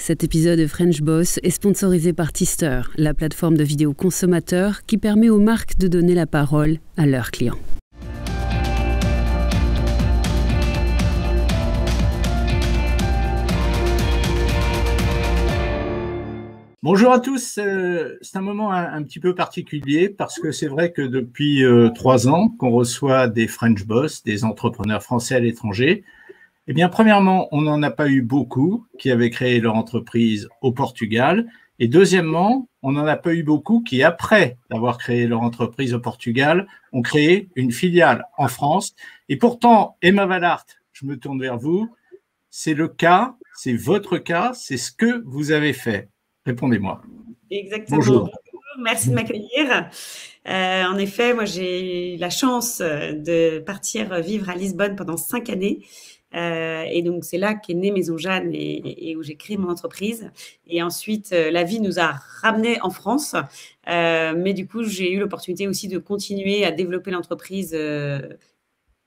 Cet épisode de French Boss est sponsorisé par Tister, la plateforme de vidéos consommateurs qui permet aux marques de donner la parole à leurs clients. Bonjour à tous, c'est un moment un petit peu particulier parce que c'est vrai que depuis 3 ans qu'on reçoit des French Boss, des entrepreneurs français à l'étranger. Eh bien, premièrement, on n'en a pas eu beaucoup qui avaient créé leur entreprise au Portugal. Et deuxièmement, on n'en a pas eu beaucoup qui, après avoir créé leur entreprise au Portugal, ont créé une filiale en France. Et pourtant, Emma Wallart, je me tourne vers vous, c'est le cas, c'est votre cas, c'est ce que vous avez fait. Répondez-moi. Exactement. Bonjour. Merci de m'accueillir. En effet, moi, j'ai eu la chance de partir vivre à Lisbonne pendant 5 années. Et donc, c'est là qu'est née Maison Jeanne et où j'ai créé mon entreprise. Et ensuite, la vie nous a ramenés en France. Mais du coup, j'ai eu l'opportunité aussi de continuer à développer l'entreprise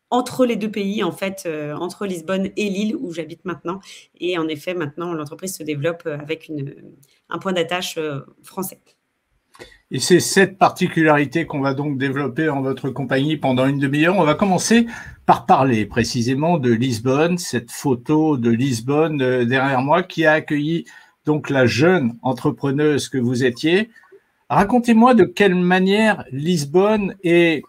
entre les deux pays, en fait, entre Lisbonne et Lille, où j'habite maintenant. Et en effet, maintenant, l'entreprise se développe avec un point d'attache français. Et c'est cette particularité qu'on va donc développer en votre compagnie pendant une demi-heure. On va commencer par parler précisément de Lisbonne, cette photo de Lisbonne derrière moi qui a accueilli donc la jeune entrepreneuse que vous étiez. Racontez-moi de quelle manière Lisbonne est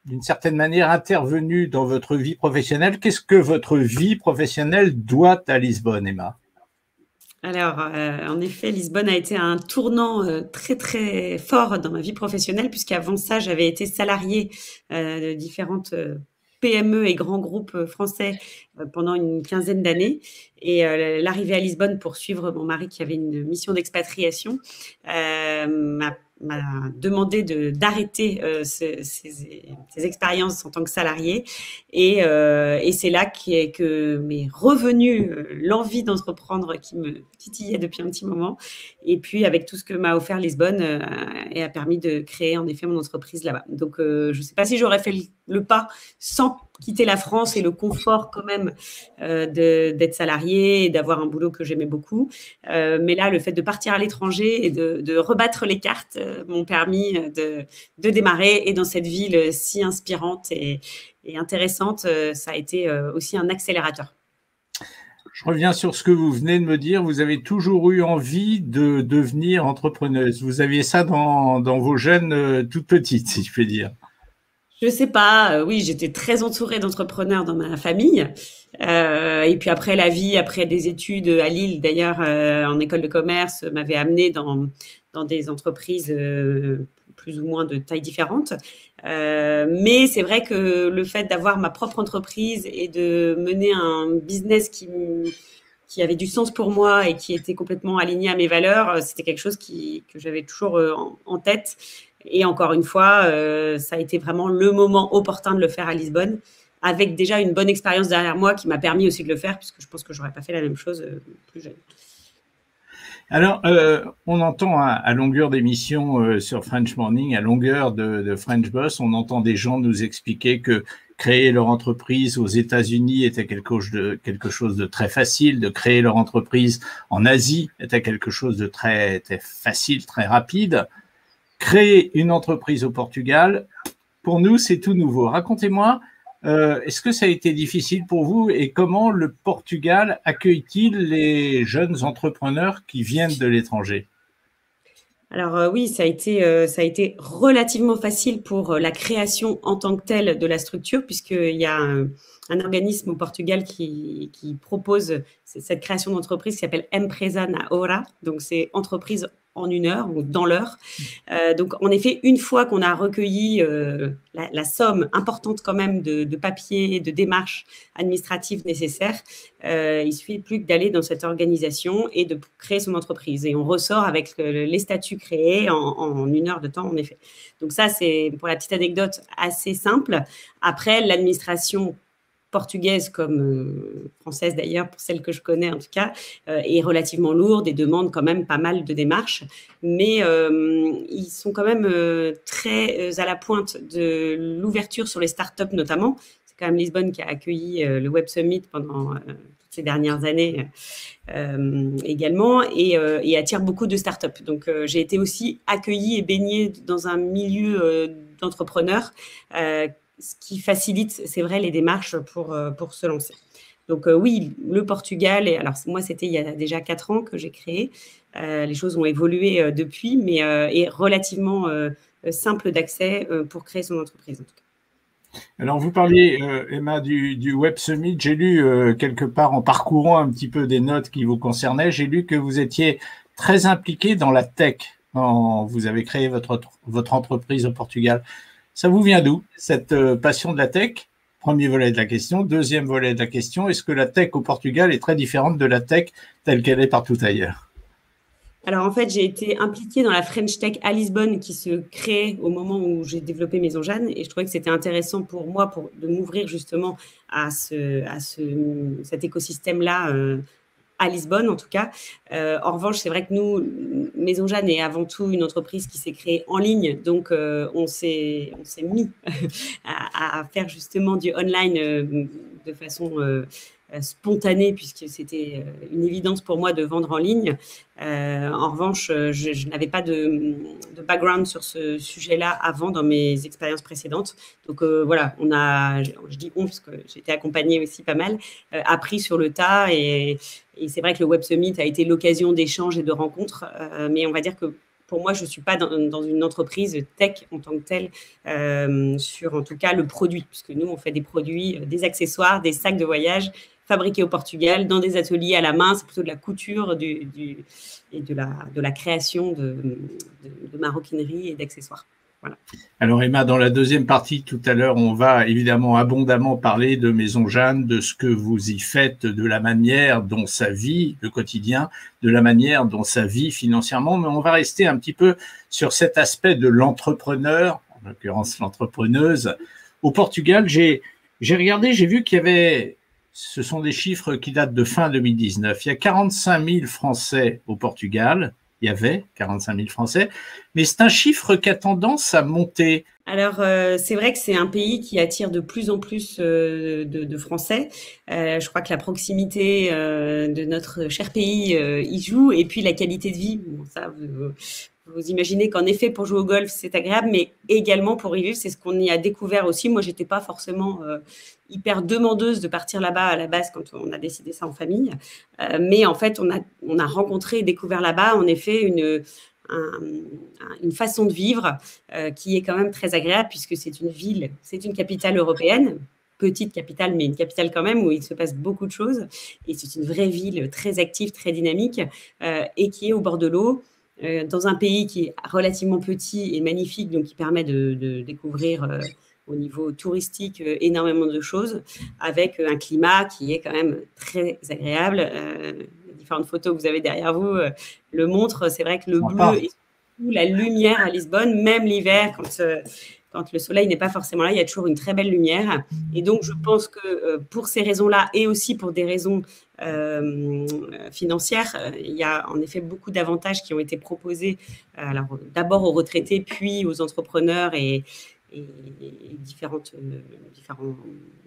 d'une certaine manière intervenue dans votre vie professionnelle. Qu'est-ce que votre vie professionnelle doit à Lisbonne, Emma ? Alors, en effet, Lisbonne a été un tournant très, très fort dans ma vie professionnelle, puisqu'avant ça, j'avais été salariée de différentes PME et grands groupes français pendant une quinzaine d'années. Et l'arrivée à Lisbonne pour suivre mon mari qui avait une mission d'expatriation m'a demandé d'arrêter ces expériences en tant que salariée. Et c'est là que m'est revenue l'envie d'entreprendre qui me titillait depuis un petit moment. Et puis, avec tout ce que m'a offert Lisbonne, et a permis de créer en effet mon entreprise là-bas. Donc, je ne sais pas si j'aurais fait le pas sans quitter la France et le confort quand même d'être salariée et d'avoir un boulot que j'aimais beaucoup. Mais là, le fait de partir à l'étranger et de rebattre les cartes m'ont permis de démarrer. Et dans cette ville si inspirante et intéressante, ça a été aussi un accélérateur. Je reviens sur ce que vous venez de me dire. Vous avez toujours eu envie de devenir entrepreneuse. Vous aviez ça dans vos gènes toute petite, si je puis dire. Je sais pas. Oui, j'étais très entourée d'entrepreneurs dans ma famille. Et puis après la vie, après des études à Lille, d'ailleurs, en école de commerce, m'avait amenée dans des entreprises plus ou moins de tailles différentes. Mais c'est vrai que le fait d'avoir ma propre entreprise et de mener un business qui avait du sens pour moi et qui était complètement aligné à mes valeurs, c'était quelque chose que j'avais toujours en tête. Et encore une fois, ça a été vraiment le moment opportun de le faire à Lisbonne, avec déjà une bonne expérience derrière moi qui m'a permis aussi de le faire, puisque je pense que je n'aurais pas fait la même chose plus jeune. Alors, on entend à longueur d'émission sur French Morning, à longueur de French Boss, on entend des gens nous expliquer que créer leur entreprise aux États-Unis était quelque chose de très facile, de créer leur entreprise en Asie était quelque chose de très facile, très rapide. Créer une entreprise au Portugal, pour nous, c'est tout nouveau. Racontez-moi, est-ce que ça a été difficile pour vous et comment le Portugal accueille-t-il les jeunes entrepreneurs qui viennent de l'étranger ? Alors oui, ça a été relativement facile pour la création en tant que telle de la structure, puisqu'il y a un organisme au Portugal qui propose cette création d'entreprise qui s'appelle Empresa na Hora, donc c'est entreprise en 1 heure ou dans l'heure. Donc, en effet, une fois qu'on a recueilli la somme importante quand même de papiers, de démarches administratives nécessaires, il suffit plus que d'aller dans cette organisation et de créer son entreprise. Et on ressort avec les statuts créés en 1 heure de temps, en effet. Donc ça, c'est, pour la petite anecdote, assez simple. Après, l'administration portugaise comme française d'ailleurs, pour celle que je connais en tout cas, est relativement lourde et demande quand même pas mal de démarches. Mais ils sont quand même très à la pointe de l'ouverture sur les startups notamment. C'est quand même Lisbonne qui a accueilli le Web Summit pendant toute ces dernières années également, et attire beaucoup de startups. Donc, j'ai été aussi accueillie et baignée dans un milieu d'entrepreneurs, ce qui facilite, c'est vrai, les démarches pour se lancer. Donc oui, le Portugal, alors moi c'était il y a déjà 4 ans que j'ai créé, les choses ont évolué depuis, mais est relativement simple d'accès pour créer son entreprise en tout cas. Alors vous parliez, Emma, du Web Summit. J'ai lu quelque part en parcourant un petit peu des notes qui vous concernaient, j'ai lu que vous étiez très impliqué dans la tech quand vous avez créé votre entreprise au Portugal. Ça vous vient d'où, cette passion de la tech? Premier volet de la question. Deuxième volet de la question, est-ce que la tech au Portugal est très différente de la tech telle qu'elle est partout ailleurs? Alors en fait, j'ai été impliquée dans la French Tech à Lisbonne qui se crée au moment où j'ai développé Maison Jeanne, et je trouvais que c'était intéressant pour moi de m'ouvrir justement à cet écosystème-là à Lisbonne en tout cas. En revanche, c'est vrai que nous, Maison Jeanne est avant tout une entreprise qui s'est créée en ligne, donc on s'est mis à faire justement du online de façon spontanée, puisque c'était une évidence pour moi de vendre en ligne. En revanche, je n'avais pas de background sur ce sujet-là avant dans mes expériences précédentes. Donc voilà, je dis on parce que j'ai été accompagnée aussi pas mal, appris sur le tas, et c'est vrai que le Web Summit a été l'occasion d'échanges et de rencontres, mais on va dire que pour moi, je ne suis pas dans une entreprise tech en tant que telle, sur en tout cas le produit, puisque nous, on fait des produits, des accessoires, des sacs de voyage fabriqués au Portugal dans des ateliers à la main. C'est plutôt de la couture et de la création de maroquinerie et d'accessoires. Voilà. Alors Emma, dans la deuxième partie tout à l'heure, on va évidemment abondamment parler de Maison Jeanne, de ce que vous y faites, de la manière dont ça vit le quotidien, de la manière dont ça vit financièrement, mais on va rester un petit peu sur cet aspect de l'entrepreneur, en l'occurrence l'entrepreneuse. Au Portugal, j'ai regardé, j'ai vu qu'il y avait, ce sont des chiffres qui datent de fin 2019, il y a 45 000 Français au Portugal. Il y avait 45 000 Français, mais c'est un chiffre qui a tendance à monter. Alors, c'est vrai que c'est un pays qui attire de plus en plus de Français. Je crois que la proximité de notre cher pays y joue, et puis la qualité de vie. Bon, ça, vous imaginez qu'en effet, pour jouer au golf, c'est agréable, mais également pour y vivre, c'est ce qu'on y a découvert aussi. Moi, j'étais pas forcément hyper demandeuse de partir là-bas à la base quand on a décidé ça en famille. Mais en fait, on a rencontré et découvert là-bas, en effet, une façon de vivre qui est quand même très agréable, puisque c'est une ville, c'est une capitale européenne, petite capitale, mais une capitale quand même où il se passe beaucoup de choses. Et c'est une vraie ville très active, très dynamique, et qui est au bord de l'eau, dans un pays qui est relativement petit et magnifique, donc qui permet de découvrir au niveau touristique énormément de choses, avec un climat qui est quand même très agréable. Les différentes photos que vous avez derrière vous le montrent. C'est vrai que le bleu et surtout la lumière à Lisbonne, même l'hiver, quand le soleil n'est pas forcément là, il y a toujours une très belle lumière. Et donc, je pense que pour ces raisons-là, et aussi pour des raisons financières, il y a en effet beaucoup d'avantages qui ont été proposés, alors d'abord aux retraités, puis aux entrepreneurs et différents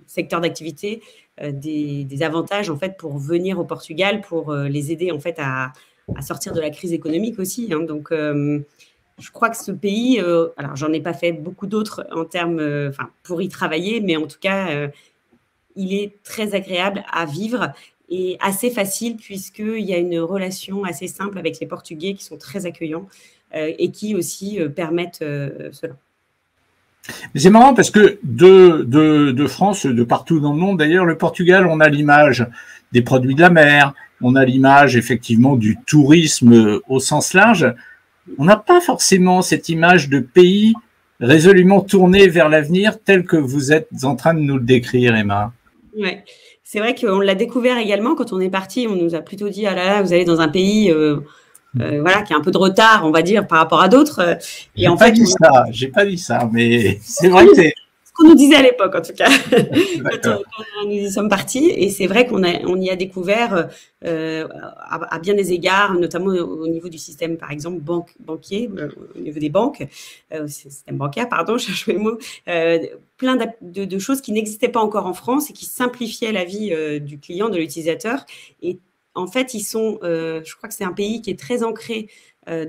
secteurs d'activité, des avantages en fait pour venir au Portugal, pour les aider en fait à sortir de la crise économique aussi. Hein. Donc, je crois que ce pays, alors j'en ai pas fait beaucoup d'autres en termes, pour y travailler, mais en tout cas, il est très agréable à vivre et assez facile, puisqu'il y a une relation assez simple avec les Portugais qui sont très accueillants et qui aussi permettent cela. Mais c'est marrant parce que de France, de partout dans le monde, d'ailleurs, le Portugal, on a l'image des produits de la mer, on a l'image effectivement du tourisme au sens large. On n'a pas forcément cette image de pays résolument tourné vers l'avenir tel que vous êtes en train de nous le décrire, Emma. Ouais, c'est vrai qu'on l'a découvert également quand on est parti. On nous a plutôt dit, ah là là, vous allez dans un pays voilà, qui a un peu de retard, on va dire, par rapport à d'autres. Et J'ai pas dit ça, mais c'est vrai que c'est qu'on nous disait à l'époque, en tout cas, D'accord. quand nous y sommes partis. Et c'est vrai qu'on y a découvert, à bien des égards, notamment au niveau du système, par exemple, banquier, au niveau des banques, système bancaire, pardon, je cherche mes mots, plein de choses qui n'existaient pas encore en France et qui simplifiaient la vie du client, de l'utilisateur. Et en fait, je crois que c'est un pays qui est très ancré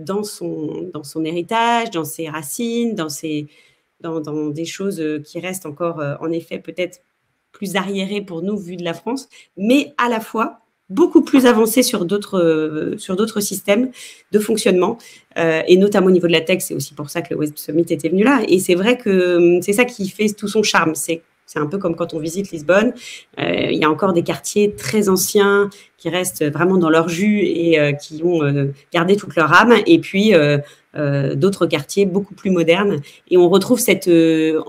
dans son héritage, dans ses racines, dans des choses qui restent encore, en effet, peut-être plus arriérées pour nous, vu de la France, mais à la fois beaucoup plus avancées sur d'autres systèmes de fonctionnement, et notamment au niveau de la tech. C'est aussi pour ça que le Web Summit était venu là. Et c'est vrai que c'est ça qui fait tout son charme. C'est un peu comme quand on visite Lisbonne. Il y a encore des quartiers très anciens qui restent vraiment dans leur jus et qui ont gardé toute leur âme. Et puis, d'autres quartiers beaucoup plus modernes. Et on retrouve cette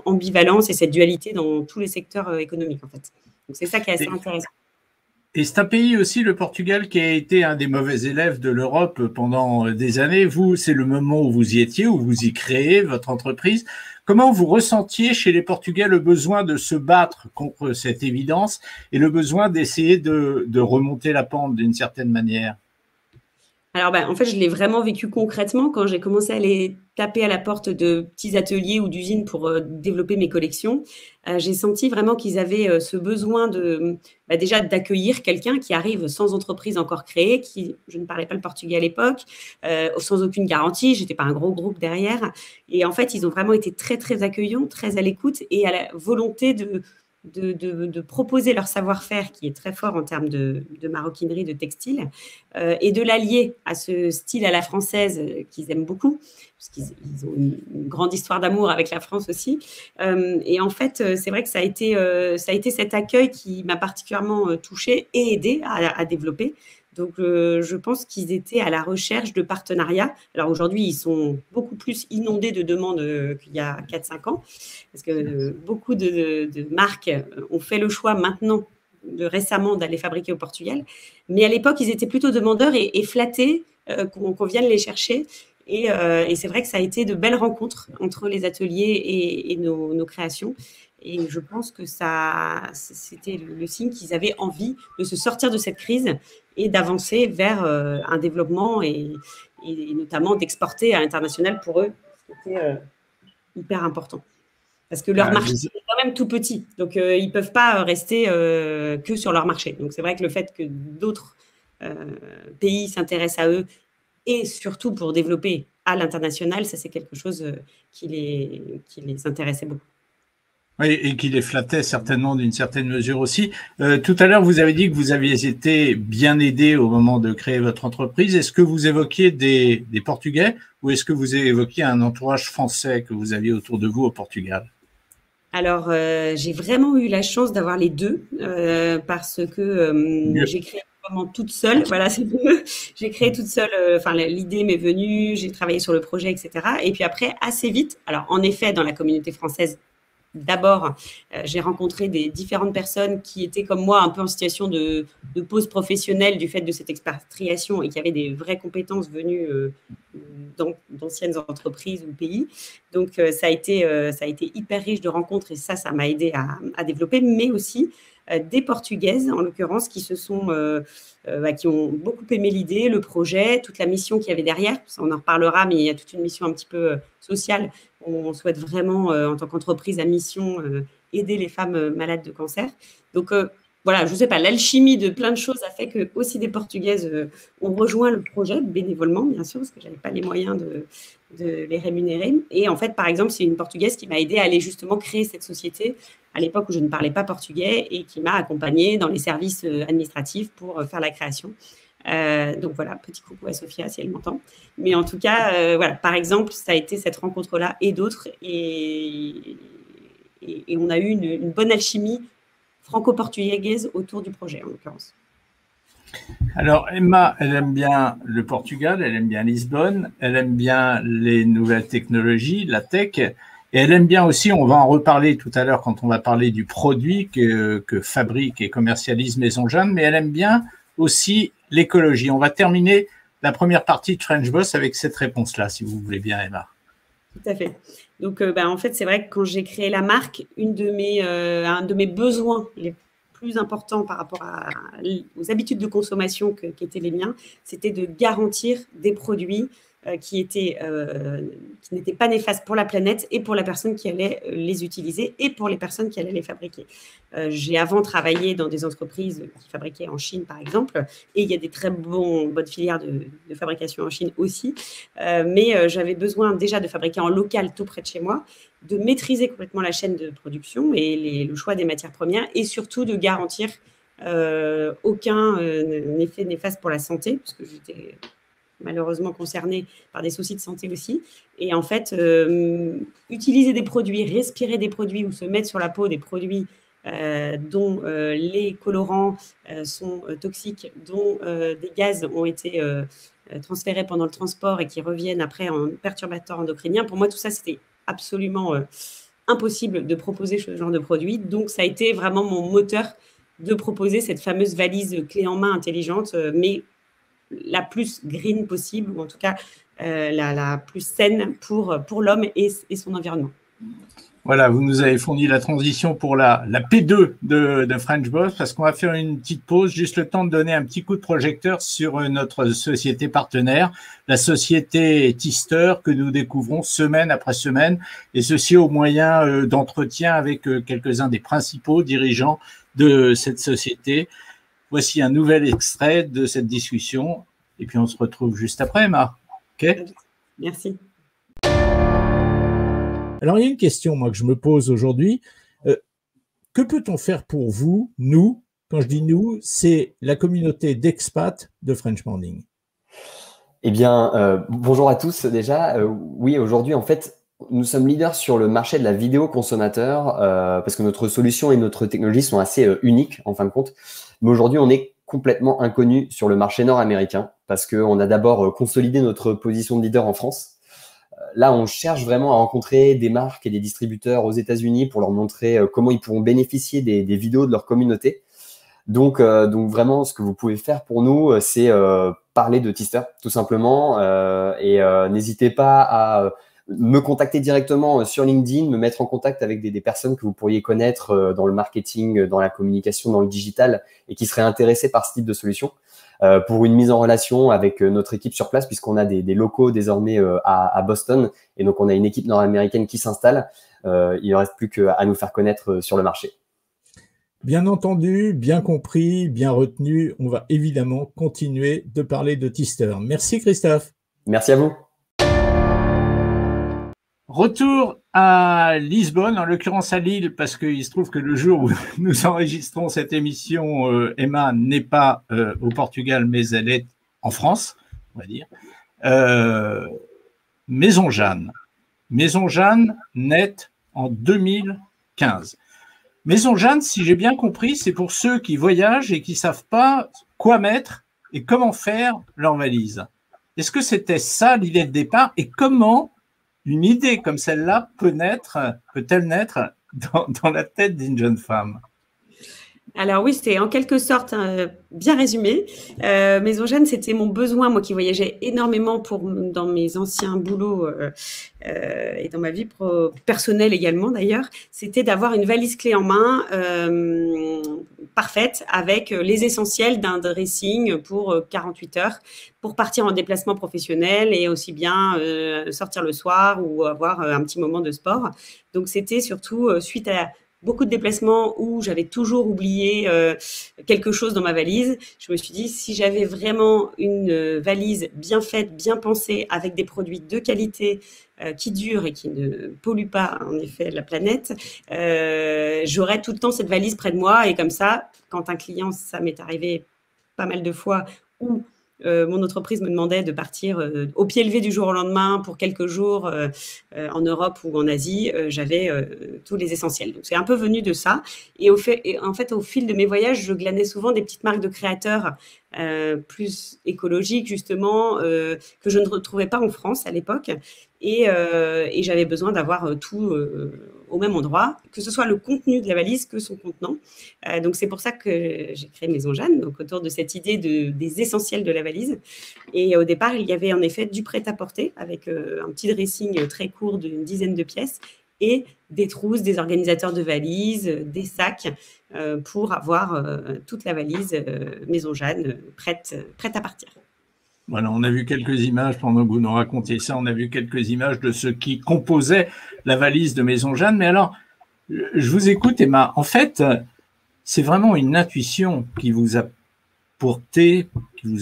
ambivalence et cette dualité dans tous les secteurs économiques, en fait. Donc, c'est ça qui est assez intéressant. Et c'est un pays aussi, le Portugal, qui a été un des mauvais élèves de l'Europe pendant des années. Vous, c'est le moment où vous y étiez, où vous y créez votre entreprise. Comment vous ressentiez chez les Portugais le besoin de se battre contre cette évidence et le besoin d'essayer de remonter la pente d'une certaine manière? Alors, en fait, je l'ai vraiment vécu concrètement quand j'ai commencé à aller taper à la porte de petits ateliers ou d'usines pour développer mes collections. J'ai senti vraiment qu'ils avaient ce besoin déjà d'accueillir quelqu'un qui arrive sans entreprise encore créée, je ne parlais pas le portugais à l'époque, sans aucune garantie, j'étais pas un gros groupe derrière. Et en fait, ils ont vraiment été très, très accueillants, très à l'écoute et à la volonté de proposer leur savoir-faire qui est très fort en termes de maroquinerie, de textile, et de l'allier à ce style à la française qu'ils aiment beaucoup, parce qu'ils ont une grande histoire d'amour avec la France aussi. Et en fait, c'est vrai que ça a été cet accueil qui m'a particulièrement touchée et aidée à développer. Donc, je pense qu'ils étaient à la recherche de partenariats. Alors aujourd'hui, ils sont beaucoup plus inondés de demandes qu'il y a 4-5 ans, parce que beaucoup de marques ont fait le choix maintenant, récemment, d'aller fabriquer au Portugal. Mais à l'époque, ils étaient plutôt demandeurs et flattés qu'on vienne les chercher. Et c'est vrai que ça a été de belles rencontres entre les ateliers et nos créations. Et je pense que c'était le signe qu'ils avaient envie de se sortir de cette crise et d'avancer vers un développement et notamment d'exporter à l'international pour eux, c'était hyper important. Parce que leur marché est quand même tout petit. Donc, ils ne peuvent pas rester que sur leur marché. Donc, c'est vrai que le fait que d'autres pays s'intéressent à eux et surtout pour développer à l'international, ça, c'est quelque chose qui les intéressait beaucoup. Oui, et qui les flattait certainement d'une certaine mesure aussi. Tout à l'heure, vous avez dit que vous aviez été bien aidé au moment de créer votre entreprise. Est-ce que vous évoquiez des Portugais ou est-ce que vous évoquiez un entourage français que vous aviez autour de vous au Portugal? Alors, j'ai vraiment eu la chance d'avoir les deux parce que j'ai créé vraiment toute seule. Voilà, c'est mieux. J'ai créé toute seule. Enfin, l'idée m'est venue, j'ai travaillé sur le projet, etc. Et puis après, assez vite. Alors, en effet, dans la communauté française, d'abord, j'ai rencontré des différentes personnes qui étaient comme moi un peu en situation de pause professionnelle du fait de cette expatriation et qui avaient des vraies compétences venues d'anciennes entreprises ou pays. Donc, ça a été hyper riche de rencontres et ça m'a aidé à développer, mais aussi des Portugaises, en l'occurrence, qui qui ont beaucoup aimé l'idée, le projet, toute la mission qu'il y avait derrière. On en reparlera, mais il y a toute une mission un petit peu sociale. On souhaite vraiment, en tant qu'entreprise à mission, aider les femmes malades de cancer. Donc, voilà, je ne sais pas, l'alchimie de plein de choses a fait que aussi des Portugaises ont rejoint le projet bénévolement, bien sûr, parce que je n'avais pas les moyens de les rémunérer. Et en fait, par exemple, c'est une Portugaise qui m'a aidée à aller justement créer cette société à l'époque où je ne parlais pas portugais et qui m'a accompagnée dans les services administratifs pour faire la création. Donc voilà, petit coucou à Sophia si elle m'entend. Mais en tout cas, voilà, par exemple, ça a été cette rencontre-là et d'autres. Et on a eu une bonne alchimie franco-portugaise autour du projet, en l'occurrence. Alors, Emma, elle aime bien le Portugal, elle aime bien Lisbonne, elle aime bien les nouvelles technologies, la tech, et elle aime bien aussi, on va en reparler tout à l'heure quand on va parler du produit que fabrique et commercialise Maison Jeanne, mais elle aime bien aussi l'écologie. On va terminer la première partie de French Boss avec cette réponse-là, si vous voulez bien, Emma. Tout à fait. Donc, en fait, c'est vrai que quand j'ai créé la marque, un de mes besoins les plus importants par rapport aux habitudes de consommation qui étaient les miens, c'était de garantir des produits qui n'étaient pas néfastes pour la planète et pour la personne qui allait les utiliser et pour les personnes qui allaient les fabriquer. J'ai avant travaillé dans des entreprises qui fabriquaient en Chine, par exemple, et il y a des très bonnes filières de fabrication en Chine aussi. Mais j'avais besoin déjà de fabriquer en local tout près de chez moi, de maîtriser complètement la chaîne de production et le choix des matières premières, et surtout de garantir aucun effet néfaste pour la santé, parce que j'étais malheureusement concernée par des soucis de santé aussi. Et en fait, utiliser des produits, respirer des produits ou se mettre sur la peau des produits dont les colorants sont toxiques, dont des gaz ont été transférés pendant le transport et qui reviennent après en perturbateurs endocriniens. Pour moi, tout ça, c'était absolument impossible de proposer ce genre de produit. Donc, ça a été vraiment mon moteur de proposer cette fameuse valise clé en main intelligente, mais la plus green possible, ou en tout cas la plus saine pour l'homme et son environnement. Voilà, vous nous avez fourni la transition pour la P2 de French Boss, parce qu'on va faire une petite pause, juste le temps de donner un petit coup de projecteur sur notre société partenaire, la société Tister, que nous découvrons semaine après semaine, et ceci au moyen d'entretien avec quelques-uns des principaux dirigeants de cette société. Voici un nouvel extrait de cette discussion, et puis on se retrouve juste après, Emma. OK ? Merci. Alors, il y a une question, moi, que je me pose aujourd'hui. Que peut-on faire pour vous, nous, quand je dis nous, c'est la communauté d'expats de French Morning? Eh bien, bonjour à tous déjà. Oui, aujourd'hui, en fait, nous sommes leaders sur le marché de la vidéo consommateur parce que notre solution et notre technologie sont assez uniques, en fin de compte. Mais aujourd'hui, on est complètement inconnu sur le marché nord-américain parce qu'on a d'abord consolidé notre position de leader en France. Là, on cherche vraiment à rencontrer des marques et des distributeurs aux États-Unis pour leur montrer comment ils pourront bénéficier des vidéos de leur communauté. Donc vraiment, ce que vous pouvez faire pour nous, c'est parler de Tister, tout simplement. N'hésitez pas à me contacter directement sur LinkedIn, me mettre en contact avec des personnes que vous pourriez connaître dans le marketing, dans la communication, dans le digital et qui seraient intéressées par ce type de solution. Pour une mise en relation avec notre équipe sur place, puisqu'on a des locaux désormais à Boston, et donc on a une équipe nord-américaine qui s'installe. Il ne reste plus qu'à nous faire connaître sur le marché. Bien entendu, bien compris, bien retenu. On va évidemment continuer de parler de Tister. Merci Christophe. Merci à vous. Retour à Lisbonne, en l'occurrence à Lille, parce qu'il se trouve que le jour où nous enregistrons cette émission, Emma n'est pas au Portugal, mais elle est en France, on va dire. Maison Jeanne. Maison Jeanne naît en 2015. Maison Jeanne, si j'ai bien compris, c'est pour ceux qui voyagent et qui ne savent pas quoi mettre et comment faire leur valise. Est-ce que c'était ça l'idée de départ et comment une idée comme celle-là peut-elle naître dans la tête d'une jeune femme? Alors oui, c'était en quelque sorte bien résumé. Maison Jeanne, c'était mon besoin, moi qui voyageais énormément dans mes anciens boulots et dans ma vie personnelle également d'ailleurs, c'était d'avoir une valise clé en main parfaite avec les essentiels d'un dressing pour 48 heures pour partir en déplacement professionnel et aussi bien sortir le soir ou avoir un petit moment de sport. Donc c'était surtout suite à beaucoup de déplacements où j'avais toujours oublié quelque chose dans ma valise. Je me suis dit, si j'avais vraiment une valise bien faite, bien pensée, avec des produits de qualité qui durent et qui ne polluent pas, en effet, la planète, j'aurais tout le temps cette valise près de moi. Et comme ça, quand un client, ça m'est arrivé pas mal de fois, où mon entreprise me demandait de partir au pied levé du jour au lendemain pour quelques jours en Europe ou en Asie, j'avais tous les essentiels. Donc, c'est un peu venu de ça. Et en fait, au fil de mes voyages, je glanais souvent des petites marques de créateurs plus écologiques justement, que je ne retrouvais pas en France à l'époque. Et j'avais besoin d'avoir tout au même endroit, que ce soit le contenu de la valise que son contenant. Donc, c'est pour ça que j'ai créé Maison Jeanne, donc autour de cette idée des essentiels de la valise. Et au départ, il y avait en effet du prêt-à-porter avec un petit dressing très court d'une dizaine de pièces et des trousses, des organisateurs de valises, des sacs pour avoir toute la valise Maison Jeanne prête à partir. Voilà, on a vu quelques images pendant que vous nous racontiez ça. On a vu quelques images de ce qui composait la valise de Maison Jeanne. Mais alors, je vous écoute, Emma. En fait, c'est vraiment une intuition qui vous a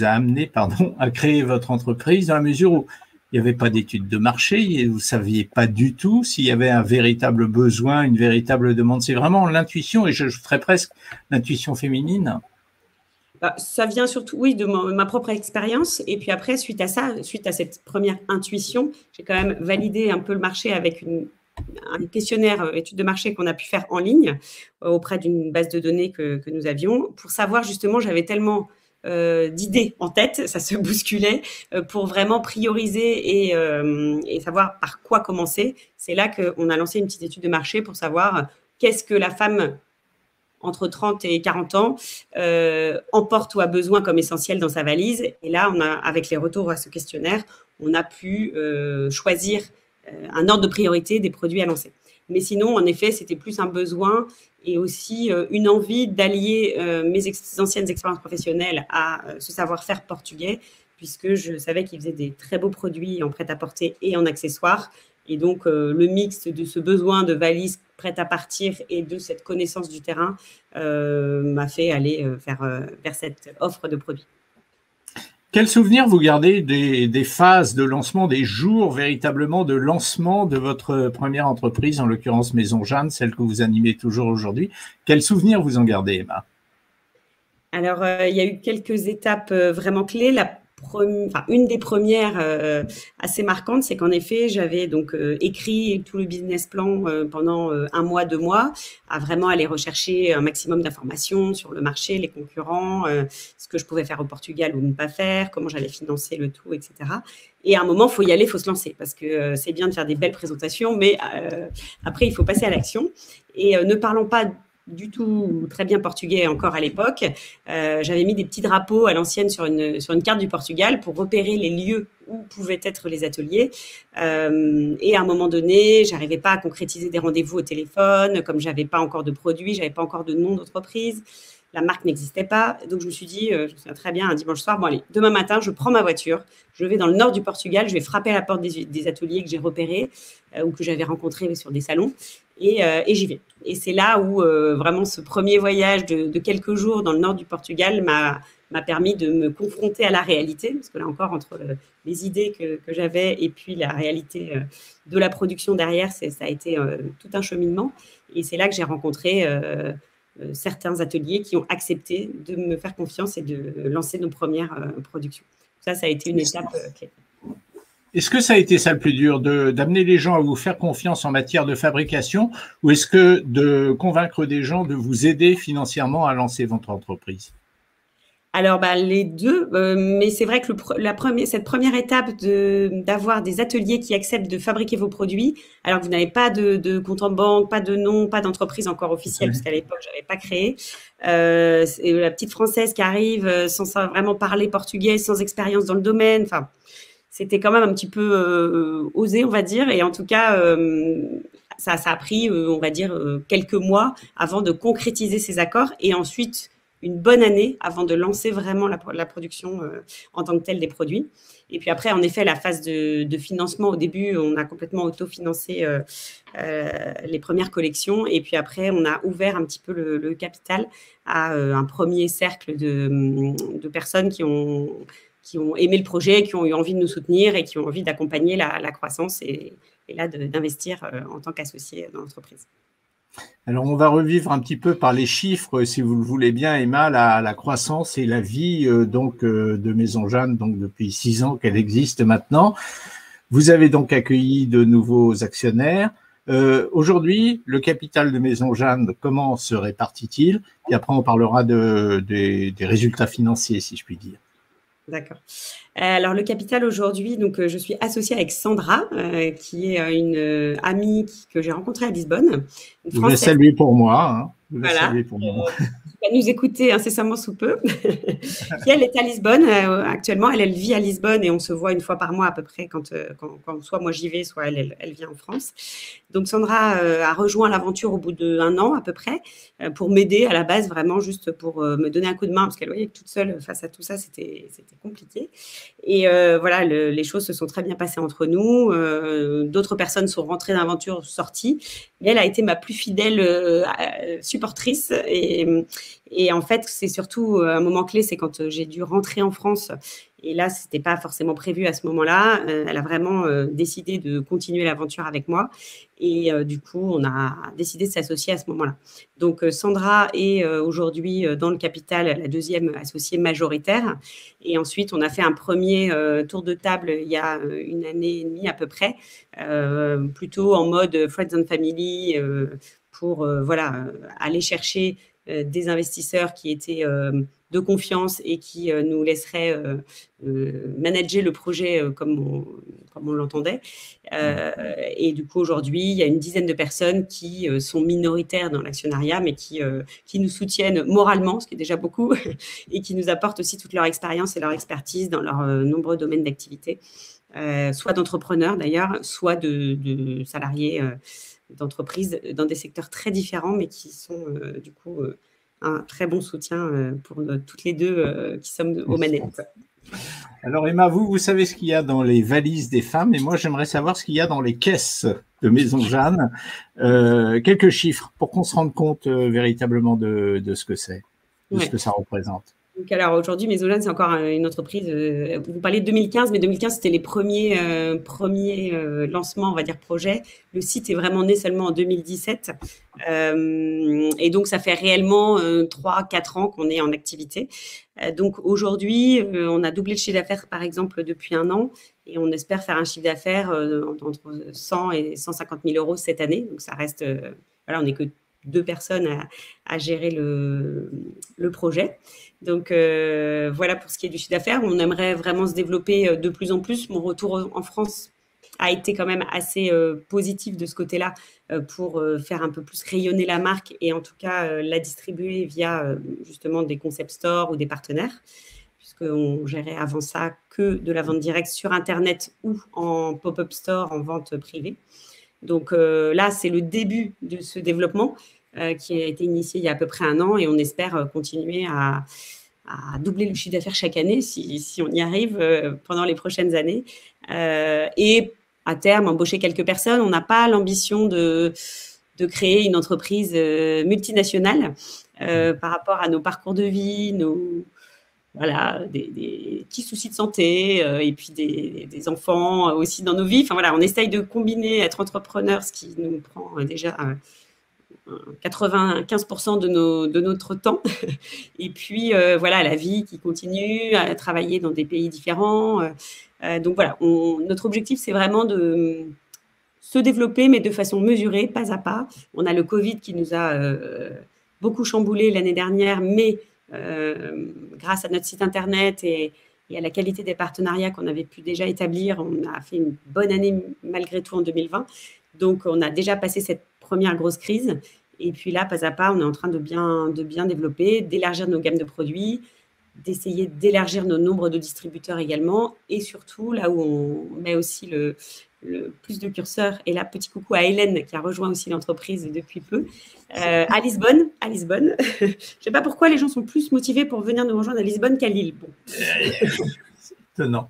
amené, à créer votre entreprise, dans la mesure où il n'y avait pas d'études de marché et vous ne saviez pas du tout s'il y avait un véritable besoin, une véritable demande. C'est vraiment l'intuition, et je ferais presque l'intuition féminine. Ça vient surtout, oui, de ma propre expérience. Et puis après, suite à cette première intuition, j'ai quand même validé un peu le marché avec un questionnaire étude de marché qu'on a pu faire en ligne auprès d'une base de données que nous avions pour savoir justement, j'avais tellement d'idées en tête, ça se bousculait, pour vraiment prioriser et savoir par quoi commencer. C'est là qu'on a lancé une petite étude de marché pour savoir qu'est-ce que la femme entre 30 et 40 ans, emporte ou a besoin comme essentiel dans sa valise. Et là, avec les retours à ce questionnaire, on a pu choisir un ordre de priorité des produits à lancer. Mais sinon, en effet, c'était plus un besoin et aussi une envie d'allier mes anciennes expériences professionnelles à ce savoir-faire portugais, puisque je savais qu'ils faisaient des très beaux produits en prêt-à-porter et en accessoires. Et donc, le mix de ce besoin de valise prête à partir et de cette connaissance du terrain m'a fait aller vers cette offre de produits. Quel souvenir vous gardez des phases de lancement, des jours véritablement de lancement de votre première entreprise, en l'occurrence Maison Jeanne, celle que vous animez toujours aujourd'hui? Quel souvenir vous en gardez, Emma? Alors, il y a eu quelques étapes vraiment clés. Une des premières assez marquantes, c'est qu'en effet, j'avais donc écrit tout le business plan pendant 1 mois, 2 mois, à vraiment aller rechercher un maximum d'informations sur le marché, les concurrents, ce que je pouvais faire au Portugal ou ne pas faire, comment j'allais financer le tout, etc. Et à un moment, il faut y aller, il faut se lancer, parce que c'est bien de faire des belles présentations, mais après, il faut passer à l'action. Et ne parlons pas du tout très bien portugais encore à l'époque. J'avais mis des petits drapeaux à l'ancienne sur une carte du Portugal pour repérer les lieux où pouvaient être les ateliers. Et à un moment donné, j'arrivais pas à concrétiser des rendez-vous au téléphone, comme j'avais pas encore de produits, j'avais pas encore de nom d'entreprise. La marque n'existait pas. Donc, je me suis dit, je me souviens très bien, un dimanche soir, bon allez, demain matin, je prends ma voiture, je vais dans le nord du Portugal, je vais frapper à la porte des ateliers que j'ai repérés ou que j'avais rencontrés sur des salons et j'y vais. Et c'est là où vraiment ce premier voyage de quelques jours dans le nord du Portugal m'a permis de me confronter à la réalité, parce que là encore, entre les idées que j'avais et puis la réalité de la production derrière, ça a été tout un cheminement. Et c'est là que j'ai rencontré certains ateliers qui ont accepté de me faire confiance et de lancer nos premières productions. Ça a été une étape clé. Est-ce que ça a été ça le plus dur, d'amener les gens à vous faire confiance en matière de fabrication, ou est-ce que de convaincre des gens de vous aider financièrement à lancer votre entreprise? Alors, les deux, mais c'est vrai que cette première étape d'avoir des ateliers qui acceptent de fabriquer vos produits, alors que vous n'avez pas de compte en banque, pas de nom, pas d'entreprise encore officielle, parce qu'à l'époque, je n'avais pas créé. C'est la petite Française qui arrive sans vraiment parler portugais, sans expérience dans le domaine. Enfin, c'était quand même un petit peu osé, on va dire. Et en tout cas, ça a pris, on va dire, quelques mois avant de concrétiser ces accords. Et ensuite, une bonne année avant de lancer vraiment la production en tant que telle des produits. Et puis après, en effet, la phase de financement, au début, on a complètement autofinancé les premières collections. Et puis après, on a ouvert un petit peu le capital à un premier cercle de personnes qui ont aimé le projet, qui ont eu envie de nous soutenir et qui ont envie d'accompagner la croissance et là, d'investir en tant qu'associé dans l'entreprise. Alors, on va revivre un petit peu par les chiffres, si vous le voulez bien, Emma, la croissance et la vie de Maison Jeanne, donc depuis 6 ans qu'elle existe maintenant. Vous avez donc accueilli de nouveaux actionnaires. Aujourd'hui, le capital de Maison Jeanne, comment se répartit-il? Et après, on parlera des résultats financiers, si je puis dire. D'accord. Alors, le capital aujourd'hui, donc je suis associée avec Sandra, qui est une amie que j'ai rencontrée à Lisbonne. Je vais saluer pour moi. Hein. Voilà. Qui va nous écouter incessamment sous peu. Qui, elle, est à Lisbonne actuellement. Elle vit à Lisbonne et on se voit une fois par mois à peu près quand soit moi j'y vais, soit elle vient en France. Donc, Sandra a rejoint l'aventure au bout d'1 an à peu près pour m'aider à la base, vraiment juste pour me donner un coup de main parce qu'elle voyait que toute seule face à tout ça, c'était compliqué. Et voilà, les choses se sont très bien passées entre nous. D'autres personnes sont rentrées dans l'aventure, sorties. Mais elle a été ma plus fidèle supportrice. Et en fait, c'est surtout un moment clé, c'est quand j'ai dû rentrer en France. Et là, ce n'était pas forcément prévu à ce moment-là. Elle a vraiment décidé de continuer l'aventure avec moi. Et du coup, on a décidé de s'associer à ce moment-là. Donc, Sandra est aujourd'hui dans le capital la deuxième associée majoritaire. Et ensuite, on a fait un premier tour de table il y a 1 année et demie à peu près, plutôt en mode Friends and Family pour voilà, aller chercher des investisseurs qui étaient de confiance et qui nous laisseraient manager le projet comme on l'entendait. Et du coup, aujourd'hui, il y a une dizaine de personnes qui sont minoritaires dans l'actionnariat, mais qui nous soutiennent moralement, ce qui est déjà beaucoup, et qui nous apportent aussi toute leur expérience et leur expertise dans leurs nombreux domaines d'activité, soit d'entrepreneurs d'ailleurs, soit de salariés d'entreprises dans des secteurs très différents, mais qui sont du coup un très bon soutien pour toutes les deux qui sommes aux manettes. Alors Emma, vous savez ce qu'il y a dans les valises des femmes, et moi j'aimerais savoir ce qu'il y a dans les caisses de Maison Jeanne. Quelques chiffres pour qu'on se rende compte véritablement de ce que c'est, de ce que ça représente. Donc, alors aujourd'hui, Maison Jeanne, c'est encore une entreprise. Vous parlez de 2015, mais 2015, c'était les premiers lancements, on va dire, projets. Le site est vraiment né seulement en 2017. Et donc, ça fait réellement 3-4 ans qu'on est en activité. Donc, aujourd'hui, on a doublé le chiffre d'affaires, par exemple, depuis 1 an. Et on espère faire un chiffre d'affaires entre 100 et 150 000 euros cette année. Donc, ça reste… voilà, on n'est que 2 personnes à gérer le projet. Donc, voilà pour ce qui est du chiffre d'affaires. On aimerait vraiment se développer de plus en plus. Mon retour en France a été quand même assez positif de ce côté-là pour faire un peu plus rayonner la marque et en tout cas la distribuer via justement des concept stores ou des partenaires, puisqu'on gérait avant ça que de la vente directe sur Internet ou en pop-up store, en vente privée. Donc là, c'est le début de ce développement qui a été initié il y a à peu près 1 an et on espère continuer à doubler le chiffre d'affaires chaque année si on y arrive pendant les prochaines années. Et à terme, embaucher quelques personnes. On n'a pas l'ambition de créer une entreprise multinationale par rapport à nos parcours de vie, voilà, des petits soucis de santé et puis des enfants aussi dans nos vies. Enfin voilà, on essaye de combiner être entrepreneur, ce qui nous prend déjà 95% de notre temps. Et puis voilà, la vie qui continue, à travailler dans des pays différents. Donc voilà, notre objectif, c'est vraiment de se développer, mais de façon mesurée, pas à pas. On a le Covid qui nous a beaucoup chamboulé l'année dernière, mais grâce à notre site internet et à la qualité des partenariats qu'on avait pu déjà établir, on a fait une bonne année malgré tout en 2020. Donc, on a déjà passé cette première grosse crise. Et puis là, pas à pas, on est en train de bien développer, d'élargir nos gammes de produits, d'essayer d'élargir nos nombres de distributeurs également. Et surtout, là où on met aussi le plus de curseurs, et là, petit coucou à Hélène qui a rejoint aussi l'entreprise depuis peu, à Lisbonne. Je ne sais pas pourquoi les gens sont plus motivés pour venir nous rejoindre à Lisbonne qu'à Lille. Bon. C'est étonnant.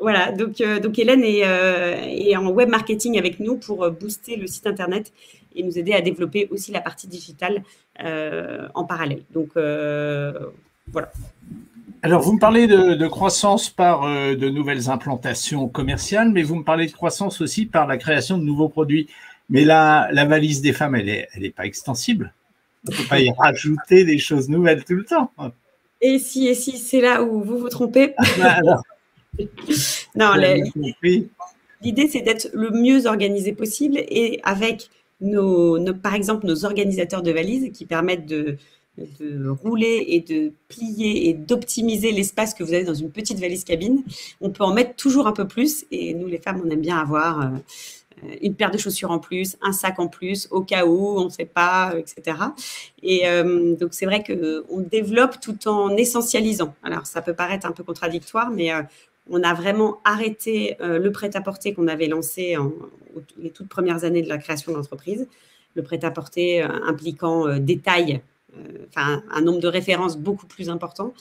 Voilà, donc Hélène est en web marketing avec nous pour booster le site internet et nous aider à développer aussi la partie digitale en parallèle. Donc, voilà. Alors, vous me parlez de croissance par de nouvelles implantations commerciales, mais vous me parlez de croissance aussi par la création de nouveaux produits. Mais la valise des femmes, elle est pas extensible. On ne peut pas y rajouter des choses nouvelles tout le temps. Et si, c'est là où vous vous trompez. Alors, Non, L'idée, c'est d'être le mieux organisé possible et avec par exemple, nos organisateurs de valises qui permettent de rouler et de plier et d'optimiser l'espace que vous avez dans une petite valise cabine. On peut en mettre toujours un peu plus et nous, les femmes, on aime bien avoir une paire de chaussures en plus, un sac en plus, au cas où on ne sait pas, etc. Et donc, c'est vrai qu'on développe tout en essentialisant. Alors, ça peut paraître un peu contradictoire, mais on a vraiment arrêté le prêt-à-porter qu'on avait lancé les toutes premières années de la création de l'entreprise. Le prêt-à-porter impliquant des tailles, un nombre de références beaucoup plus important.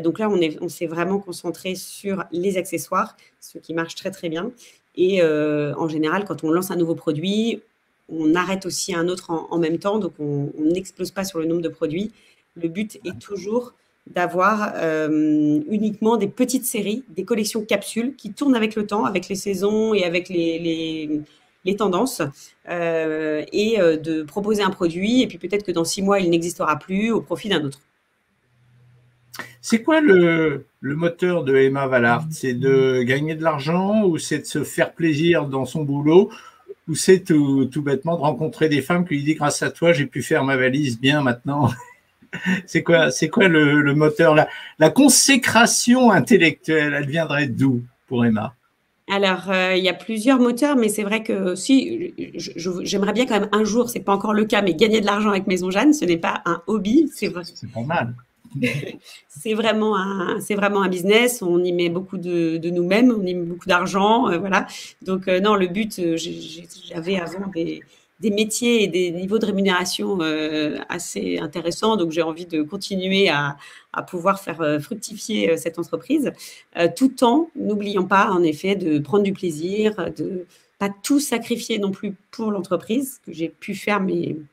Donc là, on s'est vraiment concentré sur les accessoires, ce qui marche très, très bien. Et en général, quand on lance un nouveau produit, on arrête aussi un autre en même temps. Donc, on n'explose pas sur le nombre de produits. Le but est toujours d'avoir uniquement des petites séries, des collections capsules qui tournent avec le temps, avec les saisons et avec les tendances, et de proposer un produit. Et puis peut-être que dans 6 mois, il n'existera plus au profit d'un autre. C'est quoi le moteur de Emma Vallardt? C'est de gagner de l'argent ou c'est de se faire plaisir dans son boulot ou c'est tout bêtement de rencontrer des femmes qui lui disent grâce à toi, j'ai pu faire ma valise bien maintenant? C'est quoi le moteur? La consécration intellectuelle, elle viendrait d'où pour Emma? Alors, il y a plusieurs moteurs, mais c'est vrai que si j'aimerais bien quand même un jour, c'est pas encore le cas, mais gagner de l'argent avec Maison Jeanne, ce n'est pas un hobby, c'est pas mal. C'est vraiment un business. On y met beaucoup de nous-mêmes, on y met beaucoup d'argent, voilà. Donc non, le but, j'avais avant des métiers et des niveaux de rémunération assez intéressants. Donc, j'ai envie de continuer à pouvoir faire fructifier cette entreprise, tout en n'oubliant pas, en effet, de prendre du plaisir, de pas tout sacrifier non plus pour l'entreprise, que j'ai pu faire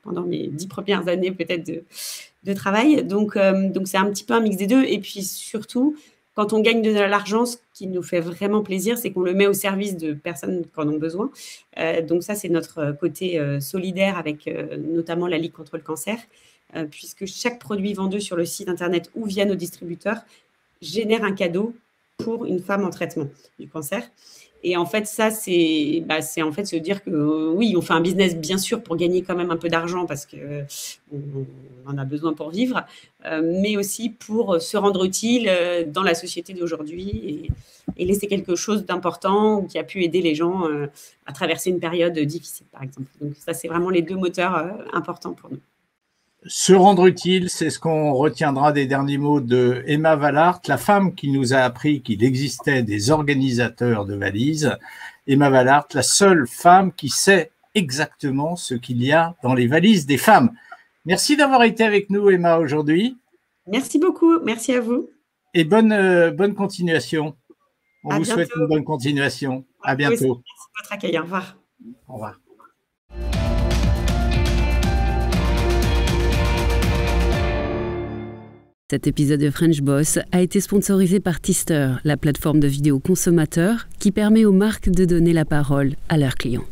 pendant mes 10 premières années peut-être de travail. Donc, c'est un petit peu un mix des deux. Et puis, surtout, quand on gagne de l'argent, ce qui nous fait vraiment plaisir, c'est qu'on le met au service de personnes qui en ont besoin. Donc ça, c'est notre côté solidaire avec notamment la Ligue contre le cancer, puisque chaque produit vendu sur le site internet ou via nos distributeurs génère un cadeau pour une femme en traitement du cancer. Et en fait, ça, c'est en fait se dire que oui, on fait un business bien sûr pour gagner quand même un peu d'argent parce qu'on en a besoin pour vivre, mais aussi pour se rendre utile dans la société d'aujourd'hui et laisser quelque chose d'important qui a pu aider les gens à traverser une période difficile, par exemple. Donc ça, c'est vraiment les 2 moteurs importants pour nous. Se rendre utile, c'est ce qu'on retiendra des derniers mots de Emma Vallardt, la femme qui nous a appris qu'il existait des organisateurs de valises. Emma Vallardt, la seule femme qui sait exactement ce qu'il y a dans les valises des femmes. Merci d'avoir été avec nous, Emma, aujourd'hui. Merci beaucoup, merci à vous. Et bonne continuation. On vous souhaite une bonne continuation. À bientôt. Merci de votre accueil. Au revoir. Au revoir. Cet épisode de French Boss a été sponsorisé par Tister, la plateforme de vidéos consommateurs qui permet aux marques de donner la parole à leurs clients.